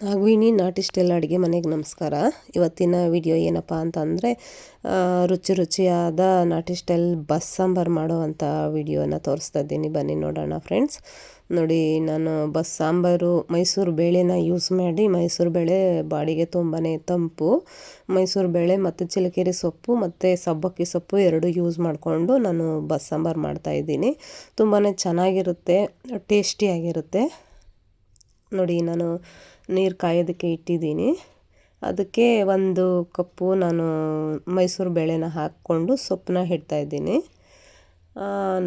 ಆಗುವಿನಿ ನಾಟಿ ಸ್ಟೈಲ್ ಅಡುಗೆ ಮನೆಗೆ ನಮಸ್ಕಾರ. ಇವತ್ತಿನ ವಿಡಿಯೋ ಏನಪ್ಪ ಅಂತಂದರೆ ರುಚಿ ರುಚಿಯಾದ ನಾಟಿ ಸ್ಟೈಲ್ ಸಾಂಬಾರು ಮಾಡೋವಂಥ ವಿಡಿಯೋನ ತೋರಿಸ್ತಾ ಇದ್ದೀನಿ. ಬನ್ನಿ ನೋಡೋಣ ಫ್ರೆಂಡ್ಸ್. ನೋಡಿ, ನಾನು ಸಾಂಬಾರು ಮೈಸೂರು ಬೇಳೆನ ಯೂಸ್ ಮಾಡಿ, ಮೈಸೂರು ಬೇಳೆ ಬಾಡಿಗೆ ತುಂಬಾ ತಂಪು, ಮೈಸೂರು ಬೇಳೆ ಮತ್ತು ಚಿಲಕೇರಿ ಸೊಪ್ಪು ಮತ್ತು ಸಬ್ಬಕ್ಕಿ ಸೊಪ್ಪು ಎರಡು ಯೂಸ್ ಮಾಡಿಕೊಂಡು ನಾನು ಸಾಂಬಾರು ಮಾಡ್ತಾಯಿದ್ದೀನಿ. ತುಂಬಾ ಚೆನ್ನಾಗಿರುತ್ತೆ, ಟೇಸ್ಟಿಯಾಗಿರುತ್ತೆ. ನೋಡಿ, ನಾನು ನೀರು ಕಾಯೋದಕ್ಕೆ ಇಟ್ಟಿದ್ದೀನಿ. ಅದಕ್ಕೆ 1 ಕಪ್ಪು ನಾನು ಮೈಸೂರು ಬೇಳೆನ ಹಾಕ್ಕೊಂಡು ಸೊಪ್ಪನ್ನ ಇಡ್ತಾಯಿದ್ದೀನಿ.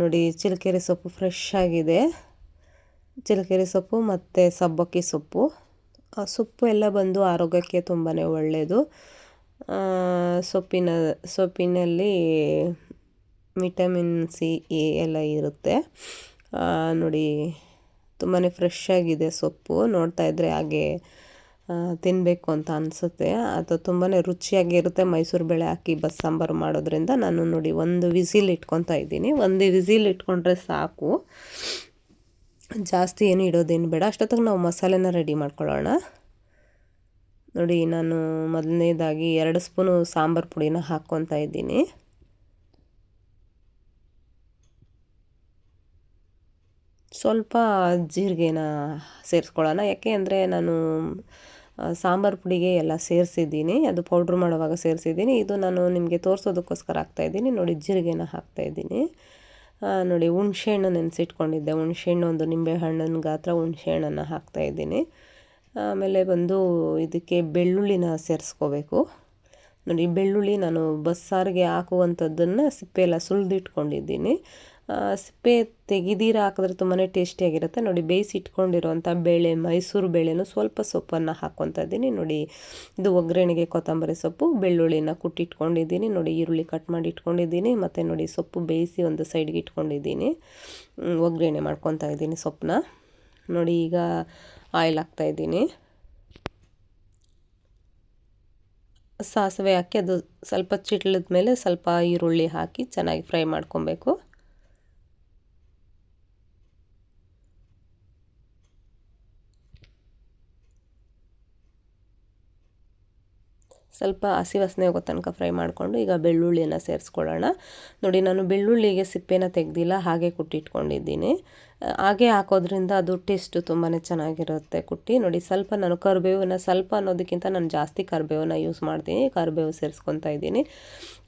ನೋಡಿ, ಚಿಲಕೇರಿ ಸೊಪ್ಪು ಫ್ರೆಶ್ ಆಗಿದೆ. ಚಿಲಕೇರಿ ಸೊಪ್ಪು ಮತ್ತು ಸಬ್ಬಕ್ಕಿ ಸೊಪ್ಪು. ಸೊಪ್ಪು ಎಲ್ಲ ಬಂದು ಆರೋಗ್ಯಕ್ಕೆ ತುಂಬಾ ಒಳ್ಳೆಯದು. ಸೊಪ್ಪಿನಲ್ಲಿ ವಿಟಮಿನ್ ಸಿ, ಎ ಎಲ್ಲ ಇರುತ್ತೆ. ನೋಡಿ, ತುಂಬಾ ಫ್ರೆಶ್ ಆಗಿದೆ ಸೊಪ್ಪು. ನೋಡ್ತಾ ಇದ್ದರೆ ಹಾಗೆ ತಿನ್ನಬೇಕು ಅಂತ ಅನಿಸುತ್ತೆ. ಅದು ತುಂಬಾ ರುಚಿಯಾಗಿರುತ್ತೆ ಮೈಸೂರು ಬೇಳೆ ಹಾಕಿ ಸಾಂಬಾರು ಮಾಡೋದ್ರಿಂದ. ನಾನು ನೋಡಿ 1 ವಿಸಿಲ್ ಇಟ್ಕೊತಾ ಇದ್ದೀನಿ. 1 ವಿಸಿಲ್ ಇಟ್ಕೊಂಡ್ರೆ ಸಾಕು, ಜಾಸ್ತಿ ಏನು ಇಡೋದೇನು ಬೇಡ. ಅಷ್ಟೊತ್ತಿಗೆ ನಾವು ಮಸಾಲೆನ ರೆಡಿ ಮಾಡ್ಕೊಳ್ಳೋಣ. ನೋಡಿ, ನಾನು ಮೊದಲನೇದಾಗಿ 2 ಸ್ಪೂನು ಸಾಂಬಾರು ಪುಡಿನ ಹಾಕ್ಕೊತಾ ಇದ್ದೀನಿ. ಸ್ವಲ್ಪ ಜೀರಿಗೆನ ಸೇರಿಸ್ಕೊಳ್ಳೋಣ. ಯಾಕೆ ಅಂದರೆ ನಾನು ಸಾಂಬಾರು ಪುಡಿಗೆ ಎಲ್ಲ ಸೇರಿಸಿದ್ದೀನಿ, ಅದು ಪೌಡ್ರ್ ಮಾಡುವಾಗ ಸೇರಿಸಿದ್ದೀನಿ. ಇದು ನಾನು ನಿಮಗೆ ತೋರಿಸೋದಕ್ಕೋಸ್ಕರ ಹಾಕ್ತಾಯಿದ್ದೀನಿ. ನೋಡಿ, ಜೀರಿಗೆನ ಹಾಕ್ತಾಯಿದ್ದೀನಿ. ನೋಡಿ, ಹುಣಸೆಹಣ್ಣು ನೆನೆಸಿಟ್ಕೊಂಡಿದ್ದೆ. ಹುಣಸೆಹಣ್ಣು, 1 ನಿಂಬೆ ಹಣ್ಣಿನ ಗಾತ್ರ ಹುಣಸೆಹಣ್ಣನ್ನು ಹಾಕ್ತಾಯಿದ್ದೀನಿ. ಆಮೇಲೆ ಬಂದು ಇದಕ್ಕೆ ಬೆಳ್ಳುಳ್ಳಿನ ಸೇರಿಸ್ಕೋಬೇಕು. ನೋಡಿ, ಬೆಳ್ಳುಳ್ಳಿ ನಾನು ಬಸ್ಸಾರಿಗೆ ಹಾಕುವಂಥದ್ದನ್ನು ಸಿಪ್ಪೆ ಎಲ್ಲ ಸುಲಿದಿಟ್ಕೊಂಡಿದ್ದೀನಿ. ಸಿಪ್ಪೆ ತೆಗೆದಿರ ಹಾಕಿದ್ರೆ ತುಂಬಾ ಟೇಸ್ಟಿಯಾಗಿರುತ್ತೆ. ನೋಡಿ, ಬೇಯಿಸಿಟ್ಕೊಂಡಿರೋಂಥ ಬೇಳೆ, ಮೈಸೂರು ಬೇಳೆನೂ ಸ್ವಲ್ಪ ಸೊಪ್ಪನ್ನು ಹಾಕ್ಕೊತಾ ಇದ್ದೀನಿ. ನೋಡಿ, ಇದು ಒಗ್ಗರಣೆಗೆ ಕೊತ್ತಂಬರಿ ಸೊಪ್ಪು, ಬೆಳ್ಳುಳ್ಳಿನ ಕುಟ್ಟಿಟ್ಕೊಂಡಿದ್ದೀನಿ. ನೋಡಿ, ಈರುಳ್ಳಿ ಕಟ್ ಮಾಡಿ ಇಟ್ಕೊಂಡಿದ್ದೀನಿ. ಮತ್ತು ನೋಡಿ, ಸೊಪ್ಪು ಬೇಯಿಸಿ ಒಂದು ಸೈಡ್ಗೆ ಇಟ್ಕೊಂಡಿದ್ದೀನಿ. ಒಗ್ಗರಣೆ ಮಾಡ್ಕೊತಾ ಇದ್ದೀನಿ ಸೊಪ್ಪನ್ನ. ನೋಡಿ, ಈಗ ಆಯಿಲ್ ಹಾಕ್ತಾಯಿದ್ದೀನಿ. ಸಾಸಿವೆ ಹಾಕಿ ಅದು ಸ್ವಲ್ಪ ಚಿಟ್ಲಿದ ಮೇಲೆ ಸ್ವಲ್ಪ ಈರುಳ್ಳಿ ಹಾಕಿ ಚೆನ್ನಾಗಿ ಫ್ರೈ ಮಾಡ್ಕೊಬೇಕು. ಸ್ವಲ್ಪ ಹಸಿ ವಾಸನೆ ಹೋಗೋ ತನಕ ಫ್ರೈ ಮಾಡಿಕೊಂಡು ಈಗ ಬೆಳ್ಳುಳ್ಳಿನ ಸೇರಿಸ್ಕೊಳ್ಳೋಣ. ನೋಡಿ, ನಾನು ಬೆಳ್ಳುಳ್ಳಿಗೆ ಸಿಪ್ಪೆನ ತೆಗೆದಿಲ್ಲ, ಹಾಗೆ ಕುಟ್ಟಿಟ್ಕೊಂಡಿದ್ದೀನಿ. ಹಾಗೆ ಹಾಕೋದ್ರಿಂದ ಅದು ಟೇಸ್ಟು ತುಂಬಾ ಚೆನ್ನಾಗಿರುತ್ತೆ ಕುಟ್ಟಿ. ನೋಡಿ, ಸ್ವಲ್ಪ ನಾನು ಕರಿಬೇವನ್ನ, ಸ್ವಲ್ಪ ಅನ್ನೋದಕ್ಕಿಂತ ನಾನು ಜಾಸ್ತಿ ಕರಿಬೇವನ್ನ ಯೂಸ್ ಮಾಡ್ತೀನಿ. ಕರಿಬೇವು ಸೇರಿಸ್ಕೊತಾ ಇದ್ದೀನಿ.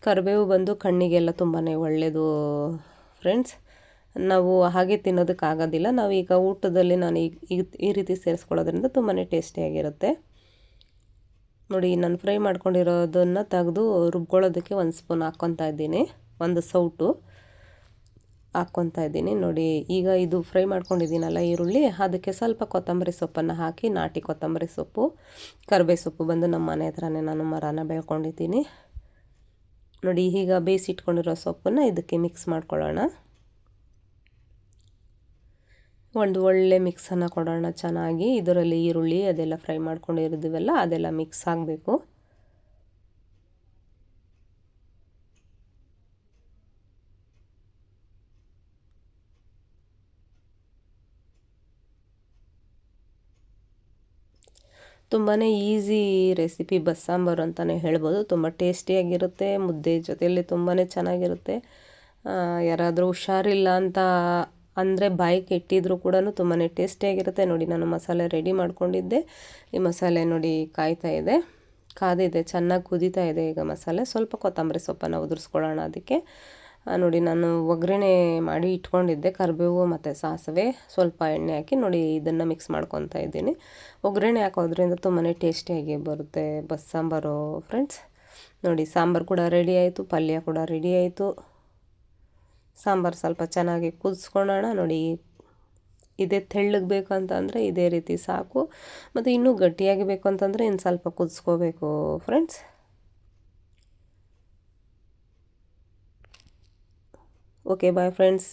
ಕರಿಬೇವು ಬಂದು ಕಣ್ಣಿಗೆಲ್ಲ ತುಂಬಾ ಒಳ್ಳೆಯದು ಫ್ರೆಂಡ್ಸ್. ನಾವು ಹಾಗೆ ತಿನ್ನೋದಕ್ಕಾಗೋದಿಲ್ಲ. ನಾವು ಈಗ ಊಟದಲ್ಲಿ ನಾನು ಈ ರೀತಿ ಸೇರಿಸ್ಕೊಳ್ಳೋದ್ರಿಂದ ತುಂಬಾ ಟೇಸ್ಟಿಯಾಗಿರುತ್ತೆ. ನೋಡಿ, ನಾನು ಫ್ರೈ ಮಾಡ್ಕೊಂಡಿರೋದನ್ನು ತೆಗೆದು ರುಬ್ಕೊಳ್ಳೋದಕ್ಕೆ 1 ಸ್ಪೂನ್ ಹಾಕ್ಕೊತಾ ಇದ್ದೀನಿ. 1 ಸೌಟು ಹಾಕ್ಕೊತಾ ಇದ್ದೀನಿ. ನೋಡಿ, ಈಗ ಇದು ಫ್ರೈ ಮಾಡ್ಕೊಂಡಿದ್ದೀನಲ್ಲ ಈರುಳ್ಳಿ, ಅದಕ್ಕೆ ಸ್ವಲ್ಪ ಕೊತ್ತಂಬರಿ ಸೊಪ್ಪನ್ನು ಹಾಕಿ, ನಾಟಿ ಕೊತ್ತಂಬರಿ ಸೊಪ್ಪು, ಕರಿಬೇವು ಸೊಪ್ಪು ಬಂದು ನಮ್ಮ ಮನೆ ಹತ್ರನೇ ನಾನು ಮರನ ಬೆಳ್ಕೊಂಡಿದ್ದೀನಿ. ನೋಡಿ, ಈಗ ಬೇಯಿಸಿಟ್ಕೊಂಡಿರೋ ಸೊಪ್ಪನ್ನು ಇದಕ್ಕೆ ಮಿಕ್ಸ್ ಮಾಡ್ಕೊಳ್ಳೋಣ. ಒಂದು ಒಳ್ಳೆ ಮಿಕ್ಸನ್ನು ಕೊಡೋಣ ಚೆನ್ನಾಗಿ. ಇದರಲ್ಲಿ ಈರುಳ್ಳಿ ಅದೆಲ್ಲ ಫ್ರೈ ಮಾಡ್ಕೊಂಡಿರೋದಿವೆಲ್ಲ ಅದೆಲ್ಲ ಮಿಕ್ಸ್ ಆಗಬೇಕು. ತುಂಬಾ ಈಸಿ ರೆಸಿಪಿ ಸಾಂಬಾರು ಅಂತಲೇ ಹೇಳ್ಬೋದು. ತುಂಬ ಟೇಸ್ಟಿಯಾಗಿರುತ್ತೆ. ಮುದ್ದೆ ಜೊತೆಯಲ್ಲಿ ತುಂಬಾ ಚೆನ್ನಾಗಿರುತ್ತೆ. ಯಾರಾದರೂ ಹುಷಾರಿಲ್ಲ ಅಂತ ಅಂದರೆ ಬಾಯಿಗೆ ಇಟ್ಟಿದ್ರೂ ಕೂಡ ತುಂಬಾ ಟೇಸ್ಟಿಯಾಗಿರುತ್ತೆ. ನೋಡಿ, ನಾನು ಮಸಾಲೆ ರೆಡಿ ಮಾಡ್ಕೊಂಡಿದ್ದೆ. ಈ ಮಸಾಲೆ ನೋಡಿ ಕಾಯ್ತಾ ಇದೆ, ಕಾದಿದೆ, ಚೆನ್ನಾಗಿ ಕುದೀತಾ ಇದೆ. ಈಗ ಮಸಾಲೆ ಸ್ವಲ್ಪ ಕೊತ್ತಂಬರಿ ಸೊಪ್ಪನ್ನು ಉದುರಿಸ್ಕೊಳ್ಳೋಣ ಅದಕ್ಕೆ. ನೋಡಿ, ನಾನು ಒಗ್ಗರಣೆ ಮಾಡಿ ಇಟ್ಕೊಂಡಿದ್ದೆ, ಕರಿಬೇವು ಮತ್ತು ಸಾಸಿವೆ, ಸ್ವಲ್ಪ ಎಣ್ಣೆ ಹಾಕಿ ನೋಡಿ ಇದನ್ನು ಮಿಕ್ಸ್ ಮಾಡ್ಕೊತಾ ಇದ್ದೀನಿ. ಒಗ್ಗರಣೆ ಹಾಕೋದ್ರಿಂದ ತುಂಬಾ ಟೇಸ್ಟಿಯಾಗಿ ಬರುತ್ತೆ ಸಾಂಬಾರು ಫ್ರೆಂಡ್ಸ್. ನೋಡಿ, ಸಾಂಬಾರು ಕೂಡ ರೆಡಿ ಆಯಿತು, ಪಲ್ಯ ಕೂಡ ರೆಡಿ ಆಯಿತು. ಸಾಂಬಾರು ಸ್ವಲ್ಪ ಚೆನ್ನಾಗಿ ಕುದಿಸ್ಕೊಳ್ಳೋಣ. ನೋಡಿ, ಇದೇ ತೆಳ್ಳಗೆ ಬೇಕು ಅಂತಂದರೆ ಇದೇ ರೀತಿ ಸಾಕು. ಮತ್ತು ಇನ್ನೂ ಗಟ್ಟಿಯಾಗಿ ಬೇಕು ಅಂತಂದರೆ ಇನ್ನು ಸ್ವಲ್ಪ ಕುದಿಸ್ಕೋಬೇಕು ಫ್ರೆಂಡ್ಸ್. Okay, bye friends.